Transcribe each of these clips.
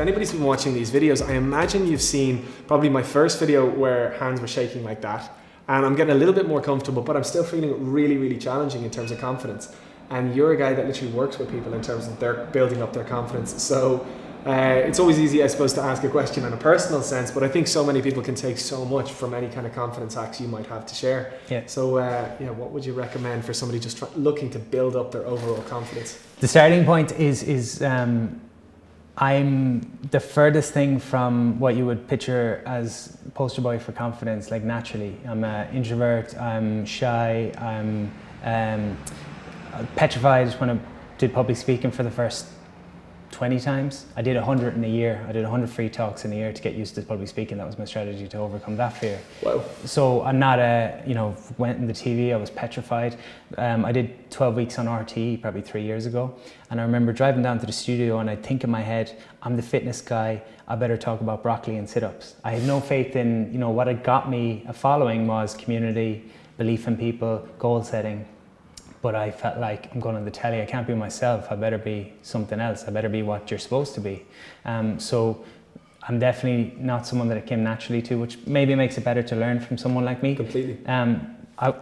anybody's been watching these videos, I imagine you've seen probably my first video where hands were shaking like that. And I'm getting a little bit more comfortable, but I'm still feeling it really, really challenging in terms of confidence. And you're a guy that literally works with people in terms of their building up their confidence. So it's always easy, I suppose, to ask a question in a personal sense, but I think so many people can take so much from any kind of confidence hacks you might have to share. Yeah. So what would you recommend for somebody just looking to build up their overall confidence? The starting point is I'm the furthest thing from what you would picture as poster boy for confidence, like naturally. I'm an introvert, I'm shy, I'm petrified when I did public speaking for the first 20 times. I did 100 in a year. I did 100 free talks in a year to get used to public speaking. That was my strategy to overcome that fear. Wow. So I'm not went in the TV, I was petrified. I did 12 weeks on RTE probably 3 years ago. And I remember driving down to the studio and I'd think in my head, I'm the fitness guy, I better talk about broccoli and sit-ups. I had no faith in, what had got me a following was community, belief in people, goal setting. But I felt like I'm going on the telly, I can't be myself, I better be something else, I better be what you're supposed to be. So I'm definitely not someone that it came naturally to, which maybe makes it better to learn from someone like me. Completely. I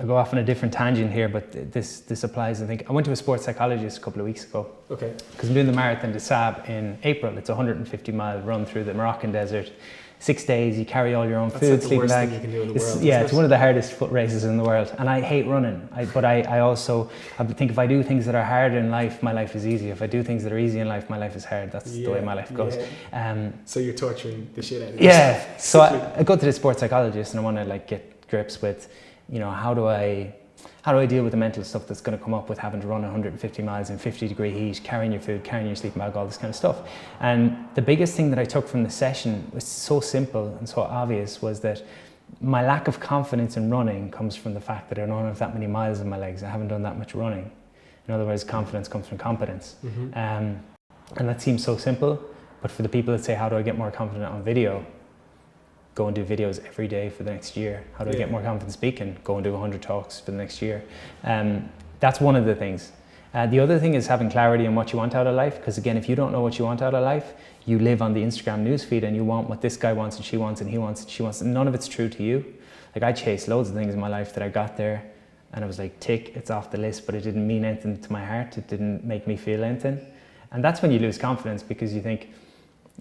go off on a different tangent here, but this applies. I think I went to a sports psychologist a couple of weeks ago. Okay. Because I'm doing the Marathon des Sables in April. It's a 150-mile run through the Moroccan desert. 6 days, you carry all your own food, That's like the worst thing you can do in the world. It's one of the hardest foot races in the world. And I hate running. But I also think if I do things that are hard in life, my life is easy. If I do things that are easy in life, my life is hard. That's the way my life goes. Yeah. So you're torturing the shit out of yourself. Yeah. So I go to the sports psychologist and I want to get grips with, how do I deal with the mental stuff that's going to come up with having to run 150 miles in 50-degree heat, carrying your food, carrying your sleeping bag, all this kind of stuff. And the biggest thing that I took from the session was so simple and so obvious was that my lack of confidence in running comes from the fact that I don't have that many miles in my legs. I haven't done that much running. In other words, confidence comes from competence. Mm-hmm. And that seems so simple, but for the people that say, how do I get more confident on video? Go and do videos every day for the next year. How do I get more confident speaking? Go and do 100 talks for the next year. That's one of the things. The other thing is having clarity on what you want out of life, because again, if you don't know what you want out of life, you live on the Instagram newsfeed and you want what this guy wants and she wants and he wants and she wants, and none of it's true to you. Like I chased loads of things in my life that I got there and I was like, tick, it's off the list, but it didn't mean anything to my heart. It didn't make me feel anything. And that's when you lose confidence because you think,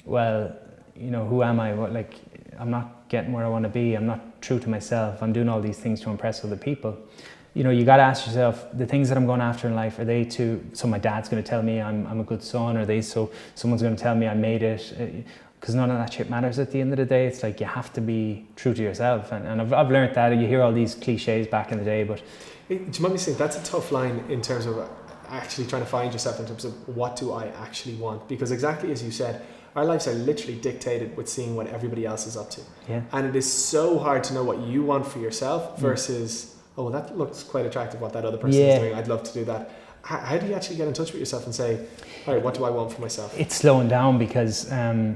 well, who am I? I'm not getting where I want to be. I'm not true to myself. I'm doing all these things to impress other people. You got to ask yourself, the things that I'm going after in life, are they so my dad's going to tell me I'm a good son? Are they so someone's going to tell me I made it? Because none of that shit matters at the end of the day. It's like you have to be true to yourself. And I've learned that. You hear all these cliches back in the day, but... Do you mind me saying, that's a tough line in terms of actually trying to find yourself in terms of what do I actually want? Because exactly as you said, our lives are literally dictated with seeing what everybody else is up to. Yeah. And it is so hard to know what you want for yourself versus, oh, well, that looks quite attractive what that other person is doing. I'd love to do that. How do you actually get in touch with yourself and say, all right, what do I want for myself? It's slowing down because, a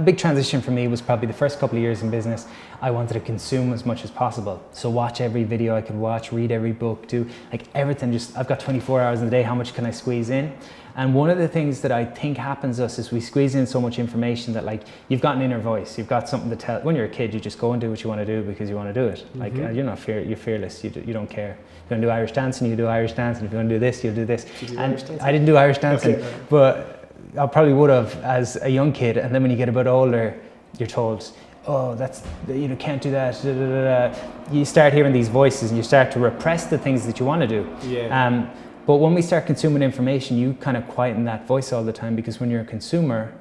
big transition for me was probably the first couple of years in business. I wanted to consume as much as possible. So watch every video I could watch, read every book, do like everything. I've got 24 hours in a day. How much can I squeeze in? And one of the things that I think happens to us is we squeeze in so much information that you've got an inner voice, you've got something to tell. When you're a kid, you just go and do what you want to do because you want to do it. Mm-hmm. You're fearless, you don't care. If you want to do Irish dancing, you do Irish dancing. If you want to do this, you'll do this. Did you do Irish dancing? I didn't do Irish dancing, but I probably would have as a young kid. And then when you get a bit older, you're told, oh, can't do that. Da, da, da, da. You start hearing these voices and you start to repress the things that you want to do. Yeah. But when we start consuming information, you kind of quieten that voice all the time because when you're a consumer,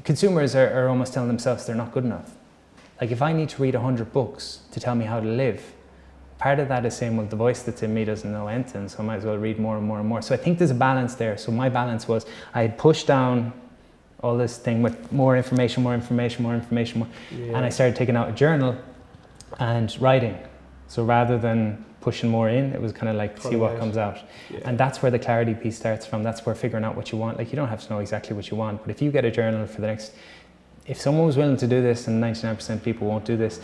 consumers are almost telling themselves they're not good enough. Like if I need to read 100 books to tell me how to live, part of that is saying, well, the voice that's in me doesn't know anything, so I might as well read more and more and more. So I think there's a balance there. So my balance was I had pushed down all this thing with more information, and I started taking out a journal and writing. So rather than pushing more in, it was kind of like see what comes out. Yeah. And that's where the clarity piece starts from. That's where figuring out what you want. Like you don't have to know exactly what you want, but if you get a journal for the next, if someone was willing to do this, and 99% of people won't do this,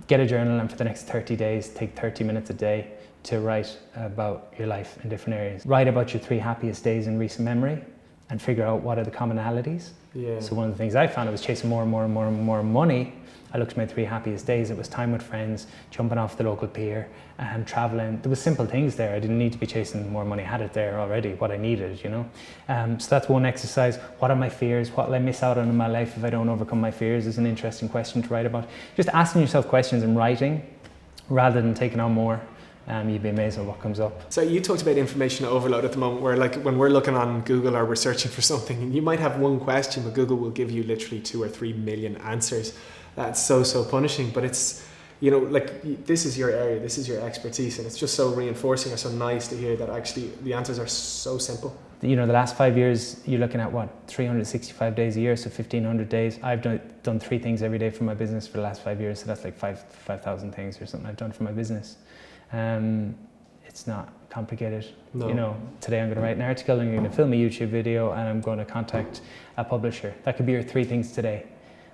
get a journal, and for the next 30 days, take 30 minutes a day to write about your life in different areas. Write about your 3 happiest days in recent memory and figure out what are the commonalities. Yeah. So one of the things I found, I was chasing more and more and more and more money. I looked at my 3 happiest days. It was time with friends, jumping off the local pier, and traveling. There was simple things there. I didn't need to be chasing more money. I had it there already, what I needed, you know. So that's one exercise. What are my fears? What will I miss out on in my life if I don't overcome my fears? Is an interesting question to write about. Just asking yourself questions and writing rather than taking on more. You'd be amazed at what comes up. So you talked about information overload at the moment, where like when we're looking on Google or we're searching for something, and you might have one question, but Google will give you literally 2 or 3 million answers. That's so punishing. But it's, you know, like this is your area, this is your expertise, and it's just so reinforcing or so nice to hear that actually the answers are so simple. You know, the last 5 years, you're looking at what, 365 days a year, so 1,500 days. I've done 3 things every day for my business for the last 5 years, so that's like 5,000 things or something I've done for my business. It's not complicated. No. You know, today I'm going to write an article, and you're going to film a YouTube video, and I'm going to contact a publisher. That could be your 3 things today.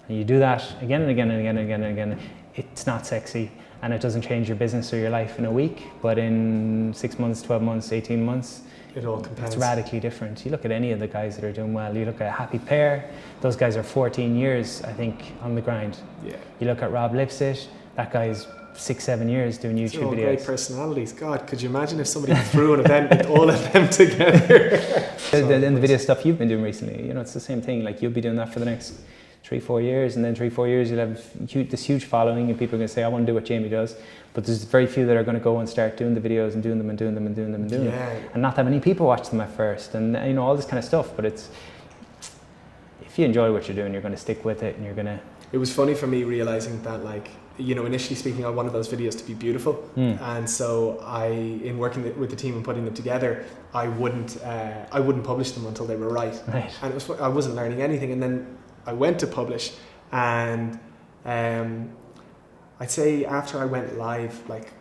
And you do that again and again and again and again and again. It's not sexy, and it doesn't change your business or your life in a week, but in 6 months, 12 months, 18 months, it all compounds. It's radically different. You look at any of the guys that are doing well, you look at Happy Pear, those guys are 14 years, I think, on the grind. Yeah. You look at Rob Lipsett, that guy's 6-7 years doing YouTube They're all videos. great personalities. God, could you imagine if somebody threw an event with all of them together? And the video stuff you've been doing recently, you know, it's the same thing. Like, you'll be doing that for the next 3-4 years, and then 3-4 years you'll have this huge following, and people are going to say, I want to do what Jamie does. But there's very few that are going to go and start doing the videos and doing them and doing them and doing them and doing them. And not that many people watch them at first, and you know, all this kind of stuff. But it's, if you enjoy what you're doing, you're going to stick with it, and you're going to... It was funny for me realizing that, like, you know, initially speaking, I wanted those videos to be beautiful, and so in working with the team and putting them together, I wouldn't publish them until they were right. And it was, I wasn't learning anything, and then I went to publish, and I'd say after I went live, like,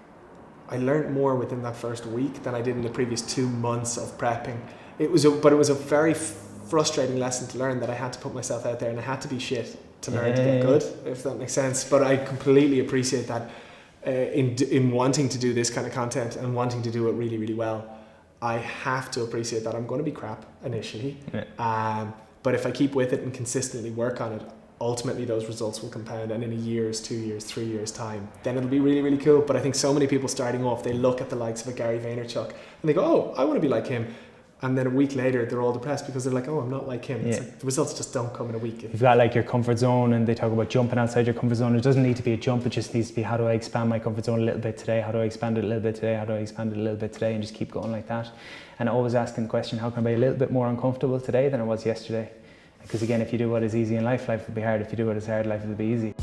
I learned more within that first week than I did in the previous 2 months of prepping. But it was a very frustrating lesson to learn, that I had to put myself out there and I had to be shit to learn to get good, if that makes sense. But I completely appreciate that in wanting to do this kind of content and wanting to do it really, really well. I have to appreciate that I'm going to be crap initially. But if I keep with it and consistently work on it, ultimately those results will compound, and in a year's, 2 years, 3 years time, then it'll be really, really cool. But I think so many people starting off, they look at the likes of a Gary Vaynerchuk and they go, oh, I want to be like him. And then a week later, they're all depressed because they're like, oh, I'm not like him. It's like the results just don't come in a week. You've got like your comfort zone, and they talk about jumping outside your comfort zone. It doesn't need to be a jump. It just needs to be, how do I expand my comfort zone a little bit today? How do I expand it a little bit today? How do I expand it a little bit today? And just keep going like that. And always asking the question, how can I be a little bit more uncomfortable today than I was yesterday? Because again, if you do what is easy in life, life will be hard. If you do what is hard, life will be easy.